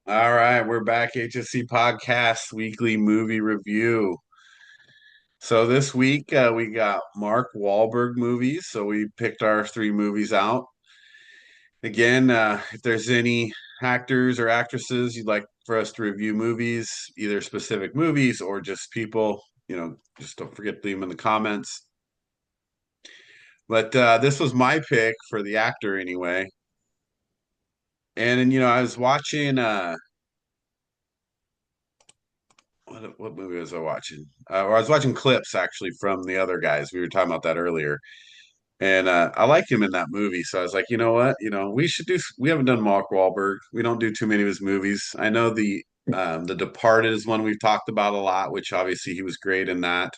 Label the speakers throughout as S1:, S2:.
S1: All right, we're back. HSC Podcast Weekly Movie Review. So this week we got Mark Wahlberg movies. So we picked our three movies out. Again, if there's any actors or actresses you'd like for us to review movies, either specific movies or just people, just don't forget to leave them in the comments. But this was my pick for the actor anyway. And then, I was watching what movie was I watching? Or I was watching clips actually from the other guys. We were talking about that earlier, and I like him in that movie. So I was like, you know what? We should do. We haven't done Mark Wahlberg. We don't do too many of his movies. I know the Departed is one we've talked about a lot, which obviously he was great in that.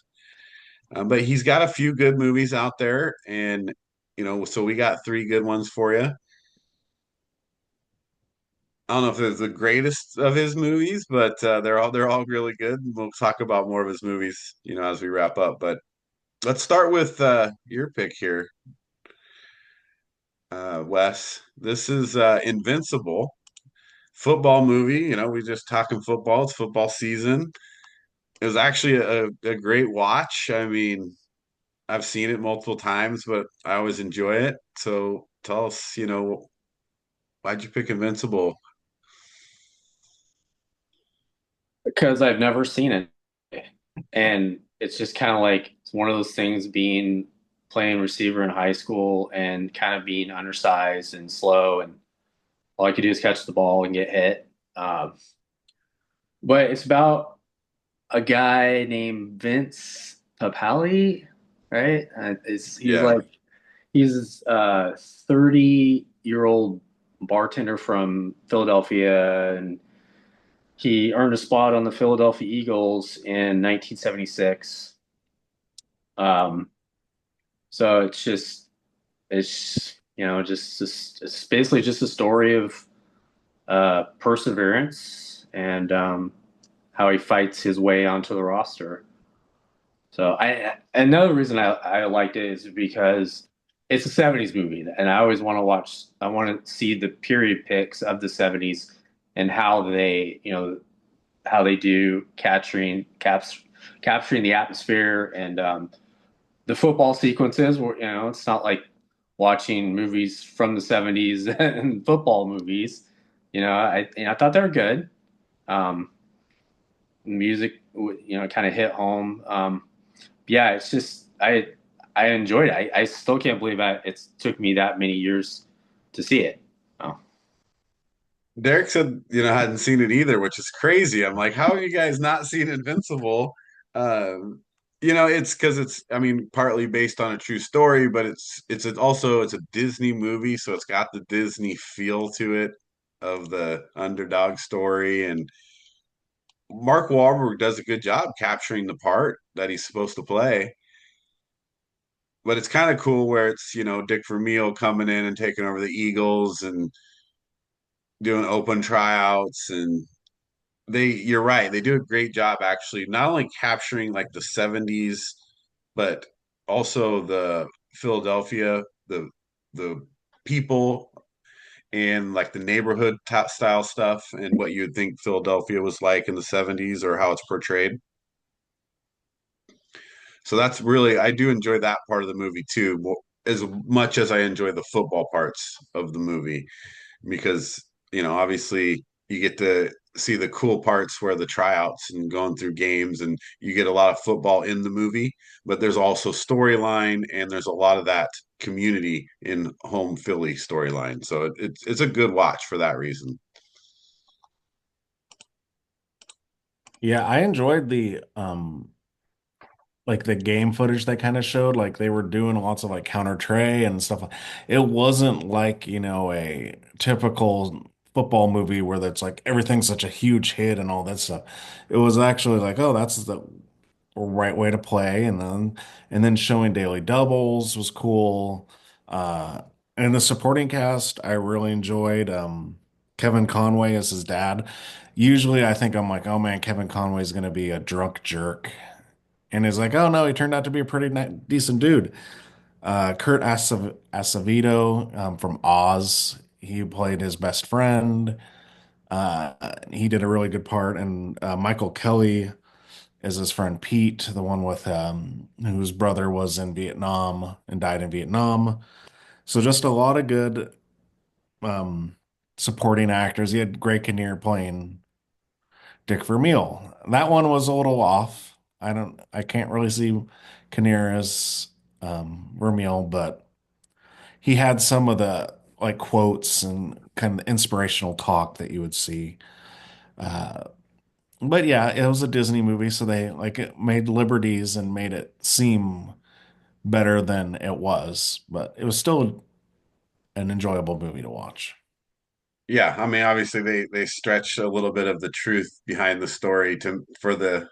S1: But he's got a few good movies out there, and so we got three good ones for you. I don't know if it's the greatest of his movies, but they're all really good. We'll talk about more of his movies, as we wrap up. But let's start with your pick here, Wes. This is Invincible, football movie. We just talking football. It's football season. It was actually a great watch. I mean, I've seen it multiple times, but I always enjoy it. So tell us, why'd you pick Invincible?
S2: Because I've never seen it. And it's just kind of like it's one of those things being playing receiver in high school and kind of being undersized and slow. And all I could do is catch the ball and get hit. But it's about a guy named Vince Papali, right?
S1: Yeah.
S2: He's a 30-year-old bartender from Philadelphia, and he earned a spot on the Philadelphia Eagles in 1976. Um, so it's it's basically just a story of perseverance and how he fights his way onto the roster. So another reason I liked it is because it's a 70s movie, and I always want to watch. I want to see the period pics of the 70s and how they do capturing the atmosphere and the football sequences. Where it's not like watching movies from the 70s and football movies. I thought they were good. Music, kind of hit home. Yeah, it's just I enjoyed it. I still can't believe that it took me that many years to see it. Oh.
S1: Derek said, hadn't seen it either, which is crazy. I'm like, how have you guys not seen Invincible? It's because I mean, partly based on a true story, but it's a Disney movie, so it's got the Disney feel to it of the underdog story. And Mark Wahlberg does a good job capturing the part that he's supposed to play. But it's kind of cool where it's, Dick Vermeil coming in and taking over the Eagles and doing open tryouts and you're right, they do a great job actually not only capturing like the 70s but also the Philadelphia, the people and like the neighborhood style stuff and what you'd think Philadelphia was like in the 70s or how it's portrayed. So that's really, I do enjoy that part of the movie too, as much as I enjoy the football parts of the movie because obviously you get to see the cool parts where the tryouts and going through games and you get a lot of football in the movie, but there's also storyline and there's a lot of that community in home Philly storyline. So it's a good watch for that reason.
S3: Yeah, I enjoyed the like the game footage they kind of showed. Like they were doing lots of like counter tray and stuff. It wasn't like, a typical football movie where that's like everything's such a huge hit and all that stuff. It was actually like, oh, that's the right way to play. And then showing daily doubles was cool. Uh and the supporting cast I really enjoyed. Kevin Conway as his dad. Usually I think I'm like, oh man, Kevin Conway's gonna be a drunk jerk. And it's like, oh no, he turned out to be a pretty decent dude. Kurt Acevedo from Oz, he played his best friend. He did a really good part, and Michael Kelly is his friend Pete, the one with whose brother was in Vietnam and died in Vietnam. So just a lot of good um, supporting actors. He had Greg Kinnear playing Dick Vermeil. That one was a little off. I can't really see Kinnear as Vermeil, but he had some of the like quotes and kind of inspirational talk that you would see. Uh, but yeah, it was a Disney movie, so they like it made liberties and made it seem better than it was, but it was still an enjoyable movie to watch.
S1: Yeah, I mean, obviously they stretch a little bit of the truth behind the story to for the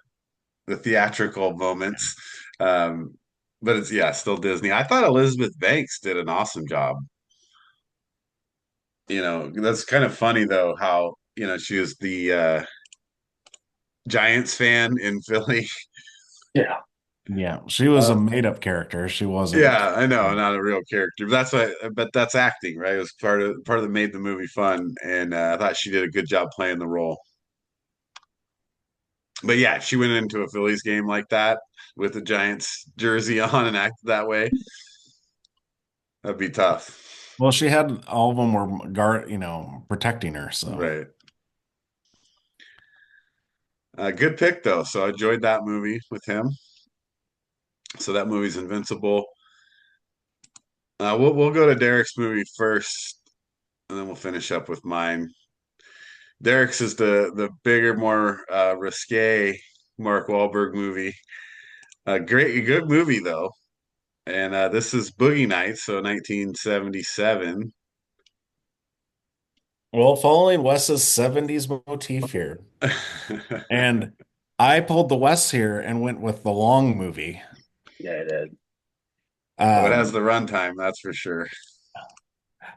S1: theatrical moments. Um, but it's yeah, still Disney. I thought Elizabeth Banks did an awesome job. That's kind of funny though how, she was the Giants fan in Philly.
S2: Yeah.
S3: Yeah, she was a
S1: Uh,
S3: made-up character. She wasn't.
S1: yeah, I know, not a real character. But that's acting, right? It was part of that made the movie fun, and I thought she did a good job playing the role. But yeah, if she went into a Phillies game like that with the Giants jersey on and acted that way, that'd be tough.
S3: Well, she had all of them were protecting her. So,
S1: Right. Good pick though. So I enjoyed that movie with him. So that movie's Invincible. We'll go to Derek's movie first, and then we'll finish up with mine. Derek's is the bigger, more risque Mark Wahlberg movie. Good movie though. And this is Boogie Nights, so 1977.
S3: well, following Wes's 70s motif here. And I pulled the Wes here and went with the long movie.
S2: Yeah, it did.
S1: Oh, it has
S3: Um,
S1: the runtime, that's for sure.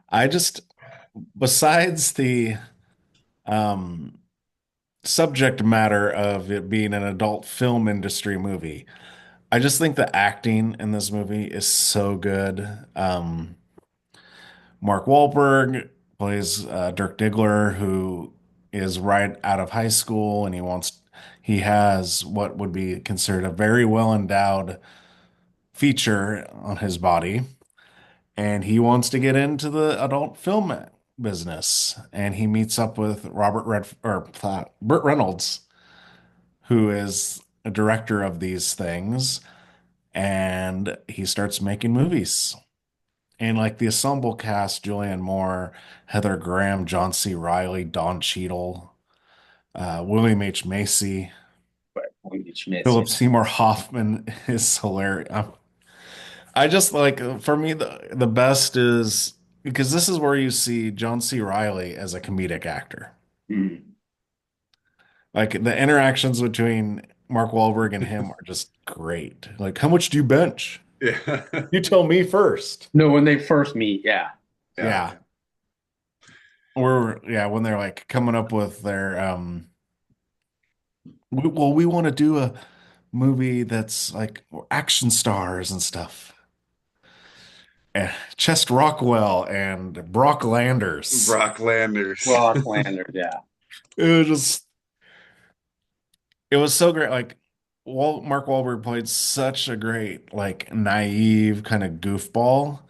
S3: I just, besides the um, subject matter of it being an adult film industry movie, I just think the acting in this movie is so good. Mark Wahlberg plays Dirk Diggler, who is right out of high school, and he has what would be considered a very well endowed feature on his body, and he wants to get into the adult film business. And he meets up with Burt Reynolds, who is a director of these things, and he starts making movies. And like the ensemble cast, Julianne Moore, Heather Graham, John C. Riley, Don Cheadle, William H. Macy,
S2: But we Schmitz, yeah.
S3: Philip Seymour Hoffman is hilarious. I just like for me the best is because this is where you see John C. Riley as a comedic actor.
S2: Mm.
S3: Like the interactions between Mark Wahlberg and him are just great. Like, how much do you bench?
S1: Yeah.
S3: You tell me first.
S2: No, when they first meet, yeah.
S1: Yeah.
S3: Yeah. Or yeah, when they're like coming up with their we want to do a movie that's like action stars and stuff. Chest Rockwell and Brock Landers.
S1: Brock Landers.
S2: Rocklander, yeah.
S3: It was just it was so great. Like Mark Wahlberg played such a great, like naive kind of goofball.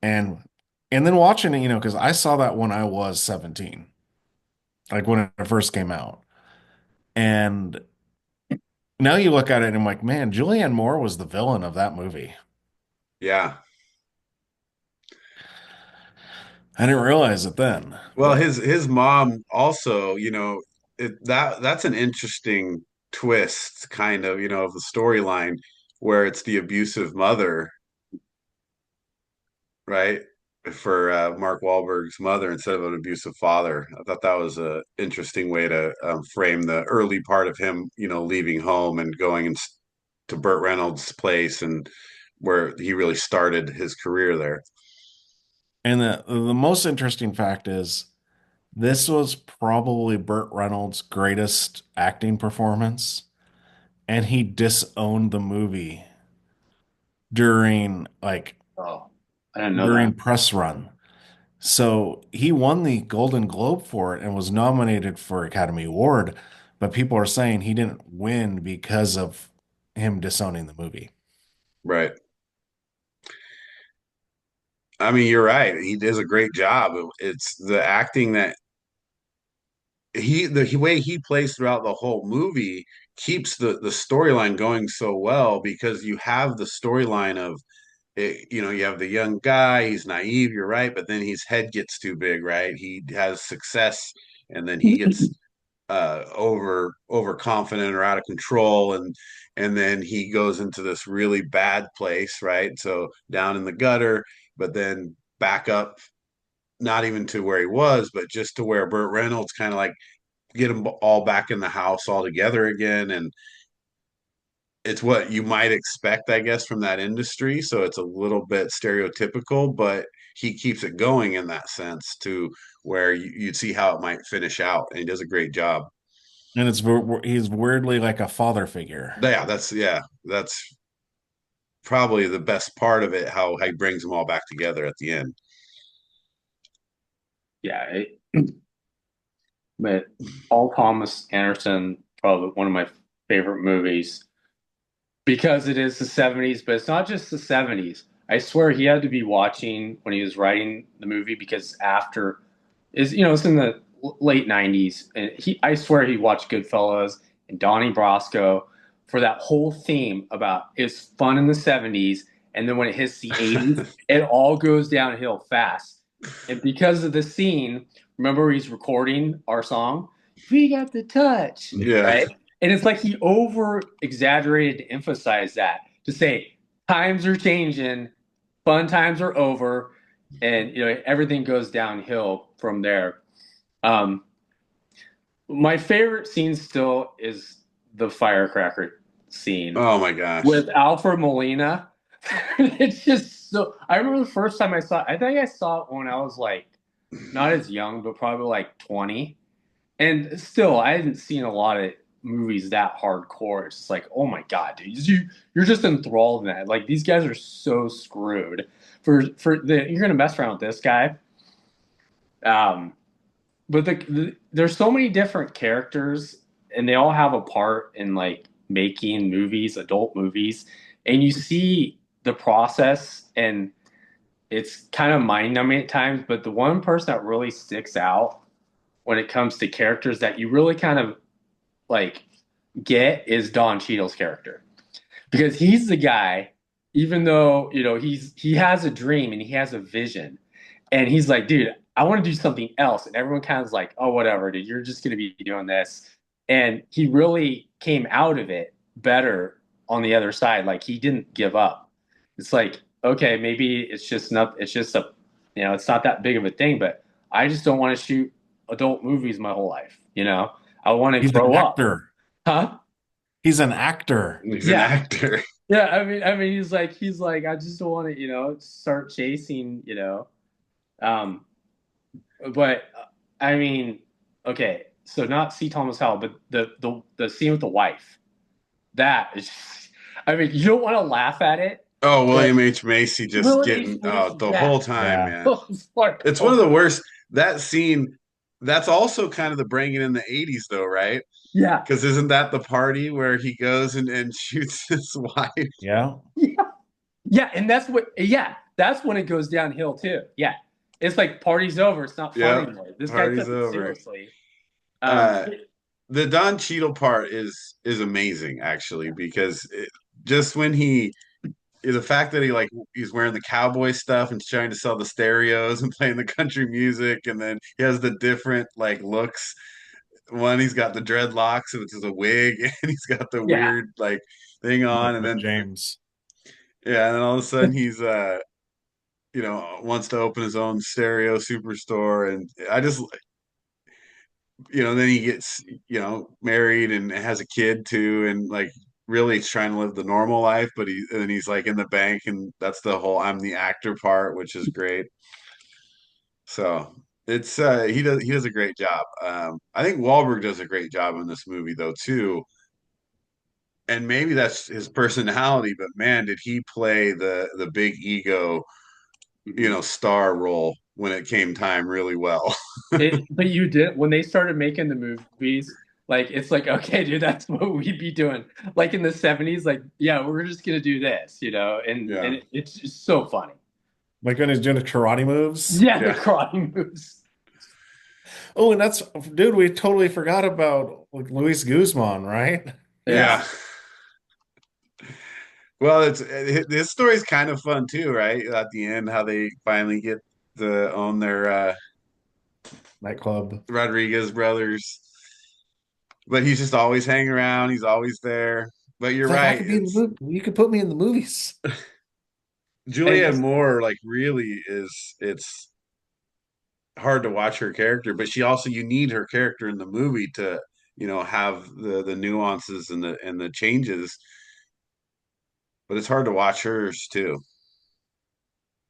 S3: And and then watching it, because I saw that when I was 17, like when it first came out. And now you look at it and I'm like, man, Julianne Moore was the villain of that movie.
S1: Yeah.
S3: I didn't realize it then,
S1: Well,
S3: but
S1: his mom also, that's an interesting twist, kind of, of the storyline where it's the abusive mother, right? For Mark Wahlberg's mother instead of an abusive father. I thought that was a interesting way to frame the early part of him, leaving home and going to Burt Reynolds' place and where he really started his career there.
S3: and the most interesting fact is this was probably Burt Reynolds' greatest acting performance, and he disowned the movie during
S2: Oh, I didn't know that.
S3: during press run. So he won the Golden Globe for it and was nominated for Academy Award, but people are saying he didn't win because of him disowning the movie.
S1: Right. I mean, you're right. He does a great job. It's the acting that the way he plays throughout the whole movie keeps the storyline going so well because you have the storyline of you have the young guy, he's naive, you're right, but then his head gets too big, right? He has success and then he gets overconfident or out of control, and then he goes into this really bad place, right? So down in the gutter, but then back up, not even to where he was, but just to where Burt Reynolds kind of like get them all back in the house all together again. And it's what you might expect, I guess, from that industry. So it's a little bit stereotypical, but he keeps it going in that sense to where you'd see how it might finish out. And he does a great job.
S3: And he's weirdly like a father figure.
S1: That's probably the best part of it, how he brings them all back together at the end.
S2: Yeah, but Paul Thomas Anderson, probably one of my favorite movies because it is the 70s, but it's not just the 70s. I swear he had to be watching when he was writing the movie because after is it's in the late 90s and I swear he watched Goodfellas and Donnie Brasco for that whole theme about it's fun in the 70s and then when it hits the 80s it all goes downhill fast. And because of the scene, remember he's recording our song, We Got the Touch,
S1: Yeah.
S2: right? And it's like he over exaggerated to emphasize that, to say times are changing, fun times are over, and everything goes downhill from there. Um, my favorite scene still is the firecracker scene
S1: Oh my gosh.
S2: with Alfred Molina. It's just so. I remember the first time I saw it. I think I saw it when I was like not as young, but probably like 20. And still, I hadn't seen a lot of movies that hardcore. It's just like, oh my god, dude, you're just enthralled in that. Like these guys are so screwed. You're gonna mess around with this guy. But there's so many different characters, and they all have a part in like making movies, adult movies, and you see the process, and it's kind of mind numbing at times. But the one person that really sticks out when it comes to characters that you really kind of like get is Don Cheadle's character because he's the guy, even though he has a dream and he has a vision, and he's like, dude, I want to do something else, and everyone kind of is like, oh, whatever, dude, you're just gonna be doing this, and he really came out of it better on the other side. Like he didn't give up. It's like, okay, maybe it's just not, it's just a, it's not that big of a thing, but I just don't want to shoot adult movies my whole life. I want to
S3: He's an
S2: grow up.
S3: actor.
S2: Huh?
S3: He's an actor.
S1: He's an actor.
S2: Yeah, I mean, he's like, I just don't want to, start chasing, but I mean, okay, so not C. Thomas Howell, but the scene with the wife, that is, I mean, you don't want to laugh at it.
S1: Oh, William H. Macy just
S2: William
S1: getting
S2: H. Macy,
S1: the
S2: yeah.
S1: whole time,
S3: Yeah.
S1: man. It's one of the worst. That scene, that's also kind of the bringing in the 80s, though, right?
S2: Yeah.
S1: Because isn't that the party where he goes and shoots his wife?
S3: Yeah.
S2: Yeah, and that's when it goes downhill too. Yeah. It's like party's over. It's not fun anymore. This guy
S1: Party's
S2: took it
S1: over.
S2: seriously.
S1: The Don Cheadle part is amazing, actually, because just when the fact that he's wearing the cowboy stuff and trying to sell the stereos and playing the country music, and then he has the different like looks. One, he's got the dreadlocks, which is a wig, and he's got the weird like thing on, and then
S3: James.
S1: yeah, and then all of a sudden he's wants to open his own stereo superstore, and I just then he gets married and has a kid too, and like really he's trying to live the normal life, but he's like in the bank, and that's the whole I'm the actor part, which is great. So it's he does a great job. I think Wahlberg does a great job in this movie though too, and maybe that's his personality, but man, did he play the big ego star role when it came time really well.
S2: But you did when they started making the movies, like it's like, okay, dude, that's what we'd be doing. Like in the 70s, like, yeah, we're just gonna do this,
S1: Yeah.
S2: it's just so funny.
S3: Like when he's doing the karate moves.
S2: Yeah, the
S1: Yeah.
S2: karate moves.
S3: Oh, and that's, dude, we totally forgot about like Luis Guzman, right?
S2: Yeah.
S1: Yeah. Well, it's his story's kind of fun too, right? At the end, how they finally get to own their
S3: Nightclub.
S1: Rodriguez brothers. But he's just always hanging around. He's always there. But you're
S3: It's like I
S1: right.
S3: could be in the
S1: It's
S3: movie. You could put me in the movies.
S2: And
S1: Julianne Moore, like really is it's hard to watch her character, but she also you need her character in the movie to, have the nuances and the changes. But it's hard to watch hers too.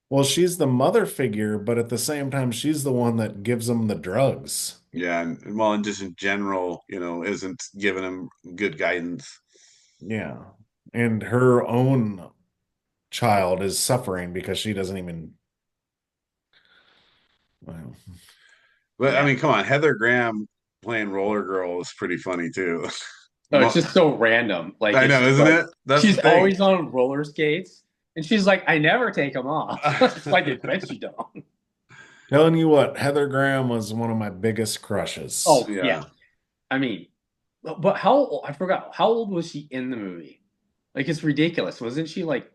S3: Well, she's the mother figure, but at the same time, she's the one that gives them the drugs.
S1: Yeah, and well, and just in general, isn't giving him good guidance.
S3: Yeah. And her own child is suffering because she doesn't even, well,
S1: But I
S2: yeah.
S1: mean, come on, Heather Graham playing Roller Girl is pretty funny too.
S2: Oh, it's just so random. Like
S1: I
S2: it's
S1: know,
S2: just
S1: isn't
S2: like
S1: it? That's the
S2: she's
S1: thing.
S2: always on roller skates, and she's like, I never take them off. It's like, I bet you don't.
S3: telling you what, Heather Graham was one of my biggest crushes.
S2: Oh yeah.
S1: Yeah.
S2: I mean, but I forgot how old was she in the movie? Like it's ridiculous, wasn't she? Like,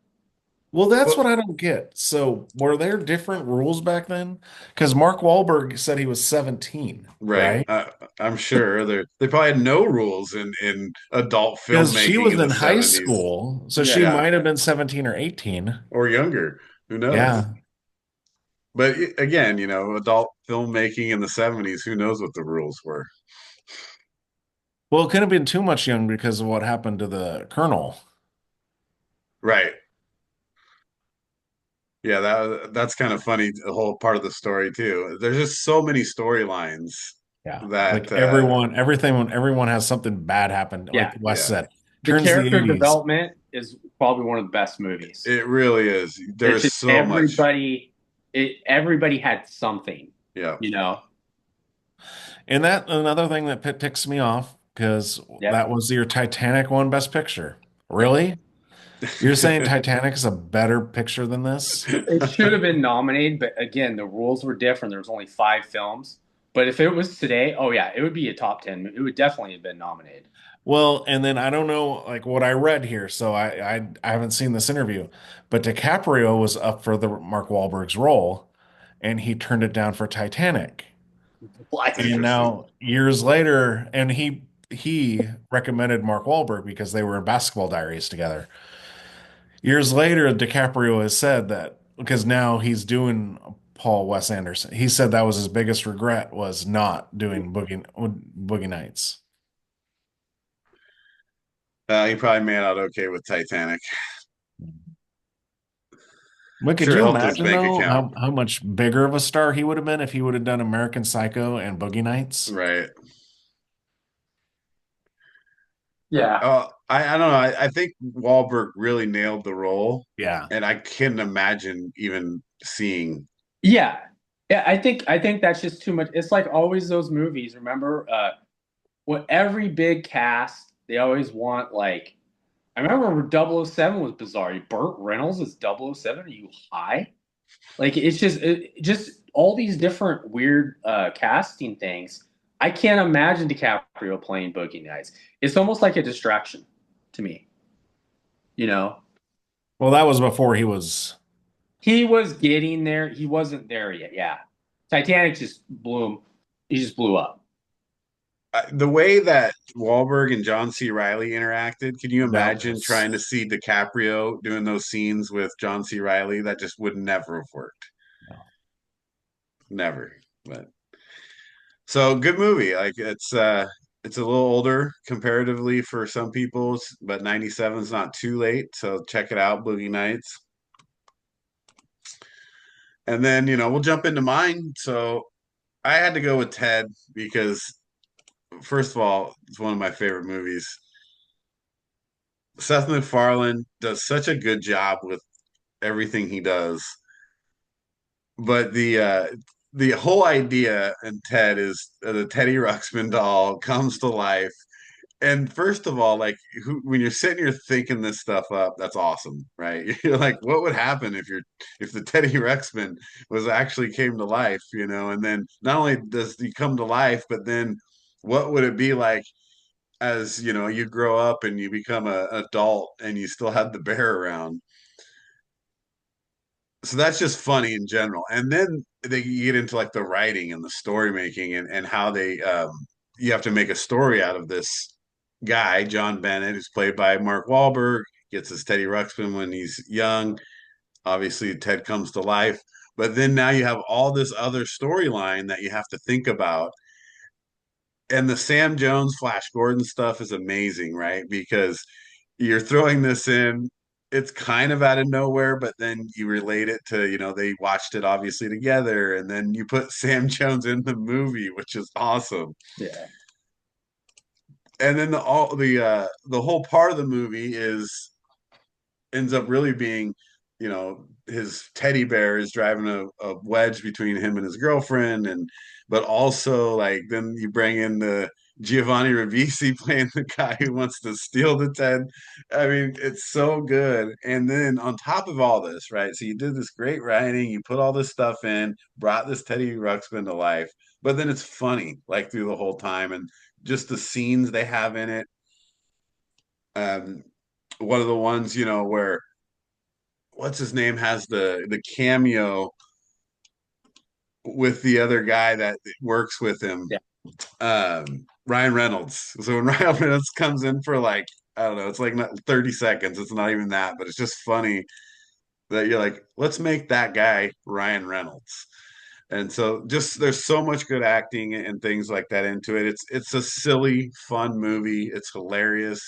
S3: Well, that's what
S1: Well,
S3: I don't get. So, were there different rules back then? Because Mark Wahlberg said he was 17,
S1: right.
S3: right?
S1: I'm sure they probably had no rules in adult
S3: Because she
S1: filmmaking
S3: was
S1: in the
S3: in high
S1: 70s.
S3: school, so she
S2: yeah,
S1: Yeah,
S3: might have been 17 or 18.
S1: or younger. Who knows?
S3: Yeah.
S1: But again, adult filmmaking in the 70s, who knows what the rules were?
S3: Well, it could have been too much young because of what happened to the colonel.
S1: Right. Yeah, that's kind of funny, the whole part of the story too. There's just so many storylines
S3: Yeah.
S1: that
S3: Like everyone has something bad happen.
S2: yeah.
S3: Like Wes
S1: yeah,
S3: said,
S2: The
S3: turns the
S2: character
S3: 80s.
S2: development is probably one of the best movies.
S1: it really is.
S2: It's
S1: There's
S2: just
S1: so much.
S2: everybody had something,
S1: Yeah.
S2: you know?
S3: And that another thing that ticks me off because
S2: Yep.
S3: that was your Titanic won Best Picture. Really? You're saying Titanic is a better picture than this?
S2: It should have been nominated, but again, the rules were different. There was only 5 films. But if it was today, oh yeah, it would be a top 10. It would definitely have been nominated.
S3: Well, and then I don't know like what I read here, so I haven't seen this interview, but DiCaprio was up for the Mark Wahlberg's role, and he turned it down for Titanic.
S2: What?
S3: And
S1: Interesting.
S3: now years later, and he recommended Mark Wahlberg because they were in Basketball Diaries together. Years later, DiCaprio has said that because now he's doing Paul Wes Anderson. He said that was his biggest regret was not doing Boogie Nights.
S1: He probably made out okay with Titanic.
S3: But could
S1: Sure
S3: you
S1: helped his
S3: imagine
S1: bank
S3: though
S1: account.
S3: how much bigger of a star he would have been if he would have done American Psycho and Boogie Nights?
S1: Right.
S2: Yeah.
S1: I don't know. I think Wahlberg really nailed the role,
S3: Yeah.
S1: and I couldn't imagine even seeing.
S2: Yeah. Yeah, I think that's just too much. It's like always those movies, remember? What every big cast, they always want like I remember 007 was bizarre. Burt Reynolds is 007. Are you high? Like it's just all these different weird casting things. I can't imagine DiCaprio playing Boogie Nights. It's almost like a distraction to me. You know,
S3: Well, that was before he was.
S2: he was getting there. He wasn't there yet. Yeah, Titanic just blew him. He just blew up.
S1: The way that Wahlberg and John C. Riley interacted, can you
S3: That
S1: imagine
S3: was
S1: trying to see DiCaprio doing those scenes with John C. Riley? That just would never have worked.
S3: no.
S1: Never. But so good movie. Like it's a little older comparatively for some people, but 97 is not too late. So check it out, Boogie Nights. And then, we'll jump into mine. So I had to go with Ted because first of all, it's one of my favorite movies. Seth MacFarlane does such a good job with everything he does. but the whole idea in Ted is the Teddy Ruxpin doll comes to life. And first of all, like when you're sitting here thinking this stuff up, that's awesome, right? You're like, what would happen if the Teddy Ruxpin was actually came to life, you know? And then not only does he come to life, but then what would it be like as you know you grow up and you become an adult and you still have the bear around? So that's just funny in general. And then they get into like the writing and the story making and how they you have to make a story out of this guy, John Bennett, who's played by Mark Wahlberg, gets his Teddy Ruxpin when he's young. Obviously, Ted comes to life. But then now you have all this other storyline that you have to think about. And the Sam Jones, Flash Gordon stuff is amazing, right? Because you're throwing this in, it's kind of out of nowhere, but then you relate it to, you know, they watched it obviously together, and then you put Sam Jones in the movie, which is awesome.
S2: Yeah.
S1: And then the whole part of the movie is ends up really being, you know, his teddy bear is driving a wedge between him and his girlfriend, and but also like then you bring in the Giovanni Ribisi playing the guy who wants to steal the Ted. I mean, it's so good. And then on top of all this, right? So you did this great writing, you put all this stuff in, brought this Teddy Ruxpin to life, but then it's funny like through the whole time and just the scenes they have in it. Um, one of the ones, you know, where what's his name has the cameo with the other guy that works with him,
S2: Yeah.
S1: Ryan Reynolds. So when Ryan Reynolds comes in for like I don't know, it's like not 30 seconds. It's not even that, but it's just funny that you're like, let's make that guy Ryan Reynolds. And so just there's so much good acting and things like that into it. It's a silly, fun movie. It's hilarious.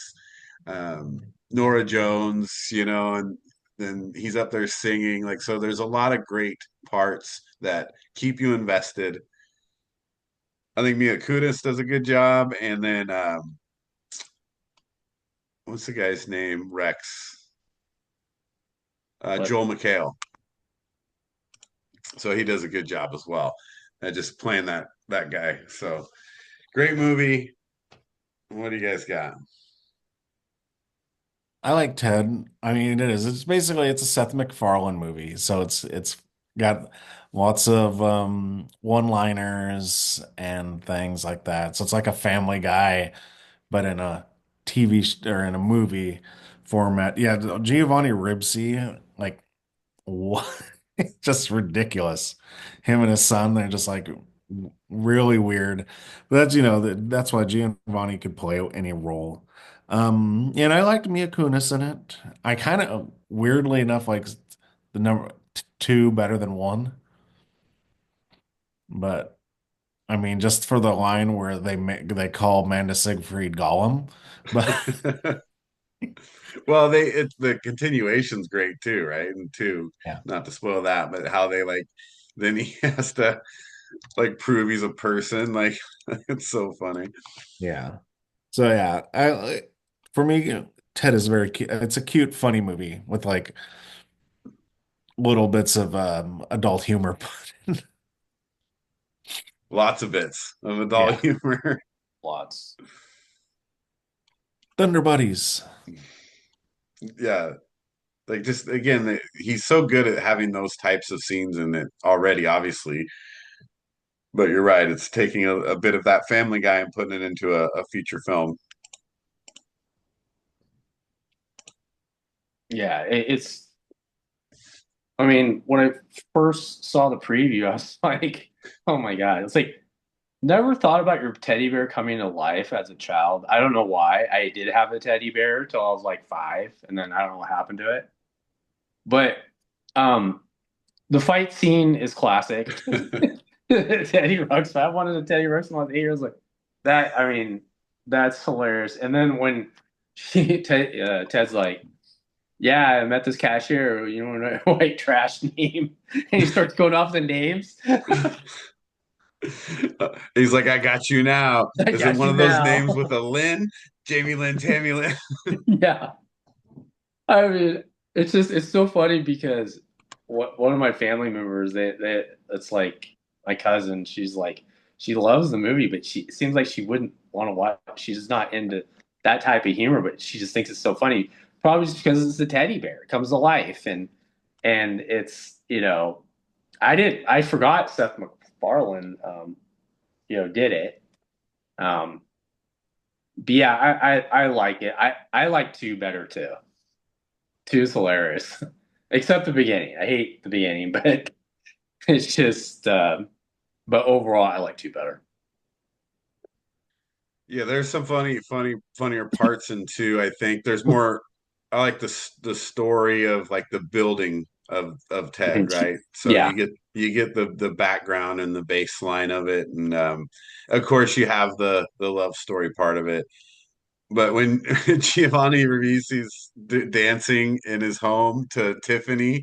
S1: Nora Jones, you know, and then he's up there singing. Like so there's a lot of great parts that keep you invested. I think Mia Kunis does a good job. And then what's the guy's name? Rex.
S2: But
S1: Joel McHale. So he does a good job as well. Just playing that guy. So great movie. What do you guys got?
S3: I like Ted. I mean, it is. It's basically it's a Seth MacFarlane movie, so it's got lots of one-liners and things like that. So it's like a Family Guy, but in a or in a movie format. Yeah, Giovanni Ribisi, like what? It's just ridiculous. Him and his son, they're just like really weird. But that's, that's why Giovanni could play any role. And I liked Mia Kunis in it. I kind of, weirdly enough, like the number two better than one. But I mean, just for the line where they call Amanda Siegfried Gollum. But
S1: Well, the continuation's great too, right? And two,
S3: yeah,
S1: not to spoil that, but how they like then he has to like prove he's a person. Like it's so funny.
S3: yeah. So yeah, for me, Ted is very cute. It's a cute, funny movie with like little bits of adult humor.
S1: Lots of bits of adult
S3: Yeah.
S1: humor.
S2: lots.
S3: Thunder Buddies.
S1: Yeah. Like just again, he's so good at having those types of scenes in it already, obviously. But you're right, it's taking a bit of that Family Guy and putting it into a feature film.
S2: Yeah, it's. I mean, when I first saw the preview, I was like, "Oh my god!" It's like never thought about your teddy bear coming to life as a child. I don't know why. I did have a teddy bear till I was like 5, and then I don't know what happened to it. But um, the fight scene is classic. Teddy Ruxpin. I wanted a Teddy Ruxpin when I was 8 years. Like that. I mean, that's hilarious. And then when Ted's like, "Yeah, I met this cashier, you know, a white trash name," and he starts going off the names.
S1: He's like, I got you now.
S2: I
S1: Is it
S2: got
S1: one
S2: you
S1: of those names with
S2: now.
S1: a Lynn? Jamie Lynn, Tammy Lynn.
S2: Yeah. I mean, it's so funny because one of my family members, they it's like my cousin. She's like she loves the movie, but she it seems like she wouldn't want to watch. She's just not into that type of humor, but she just thinks it's so funny. Probably just because it's a teddy bear, it comes to life, and it's I forgot Seth MacFarlane did it. Um, but yeah, I like it. I like two better too. Two is hilarious, except the beginning. I hate the beginning, but it's just. But overall, I like two better.
S1: Yeah, there's some funnier parts in two. I think there's more. I like the story of like the building of Ted, right? So
S2: Yeah,
S1: you get the background and the baseline of it, and of course you have the love story part of it. But when Giovanni Ribisi's dancing in his home to Tiffany,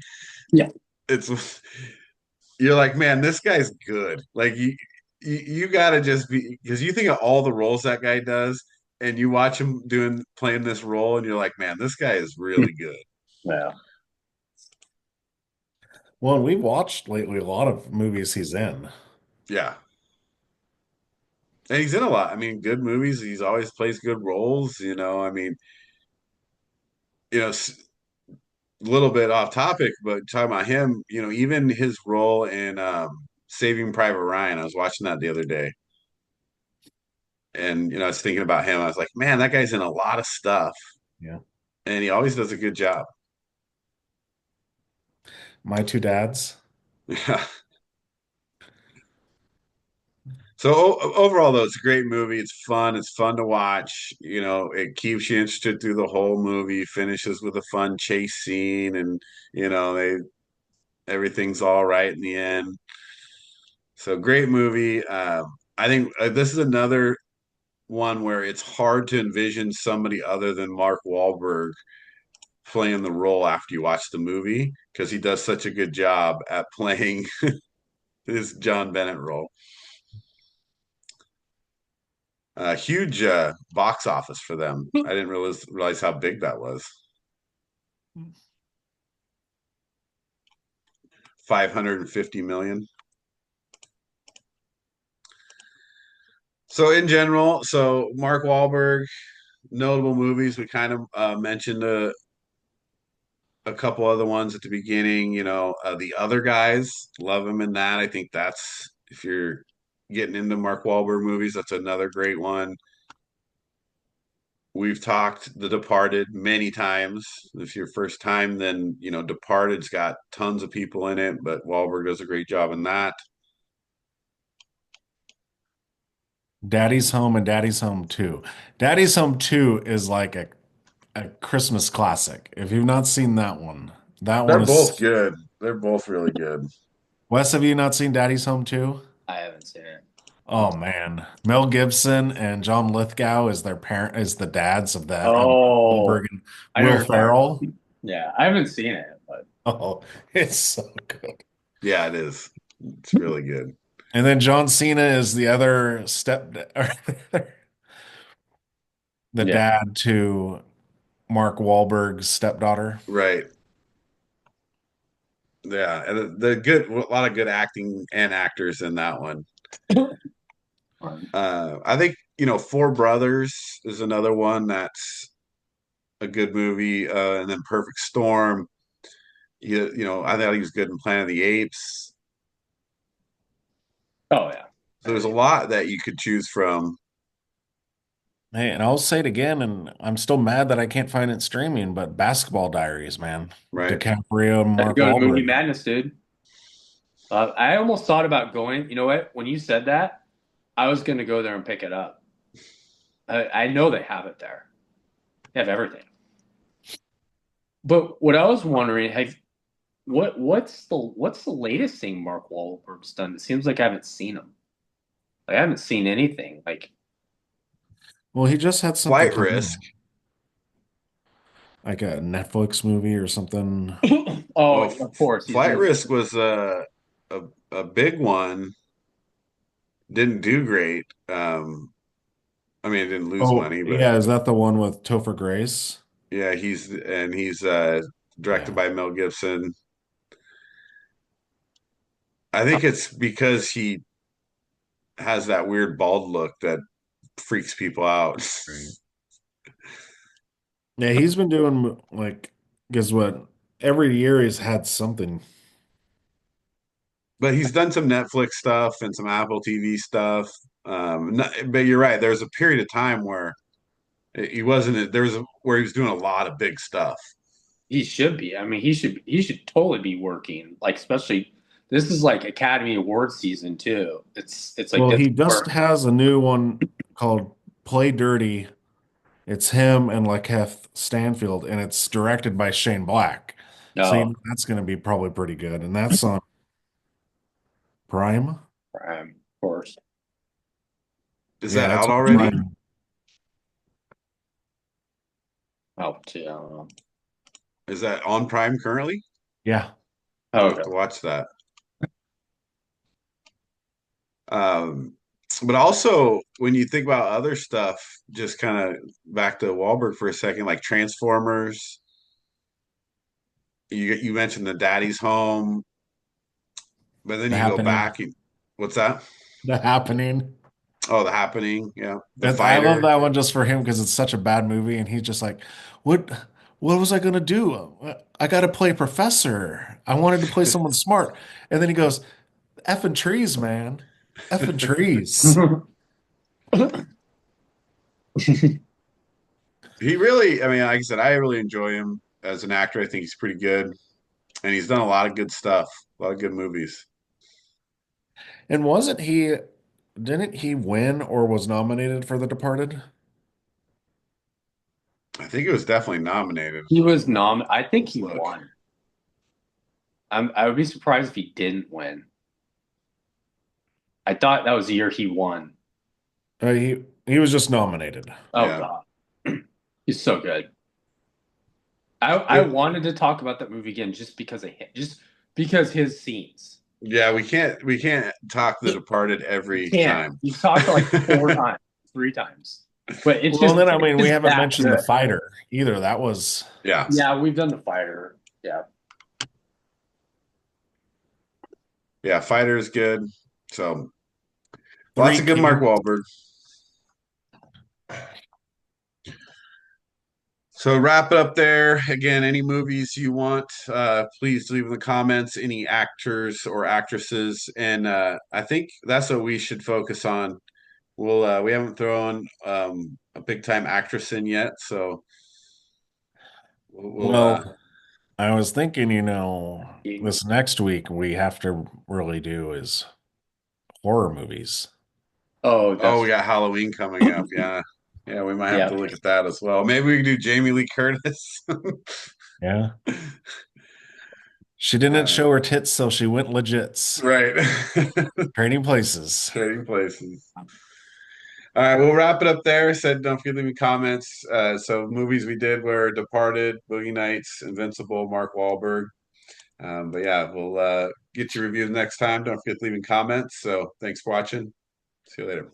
S2: yeah.
S1: it's you're like, man, this guy's good. Like you gotta just be because you think of all the roles that guy does, and you watch him playing this role, and you're like, man, this guy is really good.
S2: Yeah.
S3: Well, we've watched lately a lot of movies he's in.
S1: Yeah. And he's in a lot. I mean, good movies. He's always plays good roles, I mean, a little bit off topic, but talking about him, even his role in Saving Private Ryan, I was watching that the other day. And I was thinking about him. I was like, man, that guy's in a lot of stuff,
S3: Yeah.
S1: and he always does a good job.
S3: My Two Dads.
S1: Yeah. So overall, though, it's a great movie. It's fun. It's fun to watch. It keeps you interested through the whole movie. Finishes with a fun chase scene, and they everything's all right in the end. So great movie. I think this is another one where it's hard to envision somebody other than Mark Wahlberg playing the role after you watch the movie because he does such a good job at playing his John Bennett role. Huge box office for them. I didn't realize how big that was. 550 million. So in general, Mark Wahlberg, notable movies. We kind of mentioned a couple other ones at the beginning. The Other Guys, love him in that. I think that's if you're getting into Mark Wahlberg movies, that's another great one. We've talked The Departed many times. If your first time, then Departed's got tons of people in it, but Wahlberg does a great job in that.
S3: Daddy's Home and Daddy's Home 2. Daddy's Home 2 is like a Christmas classic. If you've not seen that one
S1: They're both
S3: is.
S1: good. They're both really good.
S3: Wes, have you not seen Daddy's Home 2?
S2: I haven't seen it.
S3: Oh man. Mel Gibson and John Lithgow is their parent is the dads of that and
S2: Oh,
S3: Wahlberg and
S2: I know
S3: Will
S2: you're talking.
S3: Ferrell.
S2: Yeah, I haven't seen it, but
S3: Oh, it's so good.
S1: Yeah, it is. It's really good.
S3: And then John Cena is the other the
S2: yeah,
S3: dad to Mark Wahlberg's stepdaughter.
S1: Right. Yeah, and the good, a lot of good acting and actors in that one. I think Four Brothers is another one that's a good movie, and then Perfect Storm. I thought he was good in Planet of the Apes.
S2: oh yeah,
S1: So there's a lot that you could choose from.
S3: Hey, and I'll say it again, and I'm still mad that I can't find it streaming, but Basketball Diaries, man.
S1: Right.
S3: DiCaprio and
S2: I'd
S3: Mark
S2: go to Movie
S3: Wahlberg.
S2: Madness, dude. I almost thought about going. You know what? When you said that, I was going to go there and pick it up. I know they have it there. They have everything. But what I was wondering, what's the latest thing Mark Wahlberg's done? It seems like I haven't seen him. I haven't seen anything. Like,
S3: Well, he just had something
S1: Flight
S3: come
S1: Risk.
S3: out, like a Netflix movie or something.
S2: oh,
S1: Well,
S2: of course, he's
S1: Flight
S2: doing.
S1: Risk was a big one. Didn't do great. I mean, it didn't lose
S3: Oh,
S1: money, but
S3: yeah, is that the one with Topher Grace?
S1: yeah, he's directed
S3: Yeah.
S1: by Mel Gibson. I think it's because he has that weird bald look that freaks people out.
S3: Right. Yeah, he's been doing like, guess what? Every year he's had something.
S1: But he's done some Netflix stuff and some Apple TV stuff. But you're right. There was a period of time where he wasn't. There was where he was doing a lot of big stuff.
S2: He should be. I mean, he should totally be working. Like, especially this is like Academy Award season too. It's like
S3: Well,
S2: that's
S3: he just
S2: where
S3: has a new one called Play Dirty. It's him and Lakeith Stanfield, and it's directed by Shane Black. So you
S2: no,
S3: know that's going to be probably pretty good. And that's on Prime.
S2: of course.
S1: Is
S3: Yeah,
S1: that
S3: that's
S1: out
S3: on
S1: already?
S3: Prime.
S2: Oh, too. I don't know.
S1: Is that on Prime currently?
S3: Yeah.
S1: I'll
S2: Oh,
S1: have
S2: okay.
S1: to watch that. Um, but also when you think about other stuff, just kind of back to Wahlberg for a second, like Transformers. You mentioned the Daddy's Home, but then
S3: The
S1: you go
S3: Happening.
S1: back. What's that?
S3: The Happening.
S1: Oh, The Happening. Yeah, The
S3: I love
S1: Fighter.
S3: that one just for him because it's such a bad movie, and he's just like, "What? What was I gonna do? I got to play professor. I wanted to play someone smart." And then he goes, "Effing trees, man. Effing trees."
S1: He really, I mean, like I said, I really enjoy him as an actor. I think he's pretty good, and he's done a lot of good stuff, a lot of good movies.
S3: And wasn't he? Didn't he win or was nominated for The Departed?
S1: I think it was definitely nominated.
S2: He was I think
S1: Let's
S2: he
S1: look.
S2: won. I would be surprised if he didn't win. I thought that was the year he won.
S3: He was just nominated.
S2: Oh
S1: Yeah.
S2: God, he's so good. I
S1: Yep.
S2: wanted to talk about that movie again just because of him, just because his scenes.
S1: Yeah, we can't talk The Departed
S2: You
S1: every
S2: can't.
S1: time.
S2: You talked like four times, three times, but
S3: Well, and then I mean, we
S2: it's
S3: haven't
S2: that
S3: mentioned The
S2: good.
S3: Fighter either. That was
S1: Yeah.
S2: Yeah, we've done the fighter. Yeah.
S1: Yeah, Fighter is good. So lots
S3: Three
S1: of good Mark
S3: Kings.
S1: Wahlberg. So wrap it up there. Again, any movies you want, please leave in the comments. Any actors or actresses, and I think that's what we should focus on. We haven't thrown a big time actress in yet, so we'll
S3: Well, I was thinking, this next week we have to really do is horror movies.
S2: Oh,
S1: oh, we
S2: that's
S1: got Halloween coming up. Yeah. Yeah, we might have
S2: yeah.
S1: to look at that as well. Maybe we can do Jamie Lee Curtis.
S3: Yeah. She didn't
S1: Uh,
S3: show her tits, so she went legits.
S1: right.
S3: Trading places.
S1: Trading places. All right, we'll wrap it up there. Said don't forget to leave me comments. So movies we did were Departed, Boogie Nights, Invincible, Mark Wahlberg. But yeah, we'll get your reviews next time. Don't forget to leave me comments. So thanks for watching. See you later.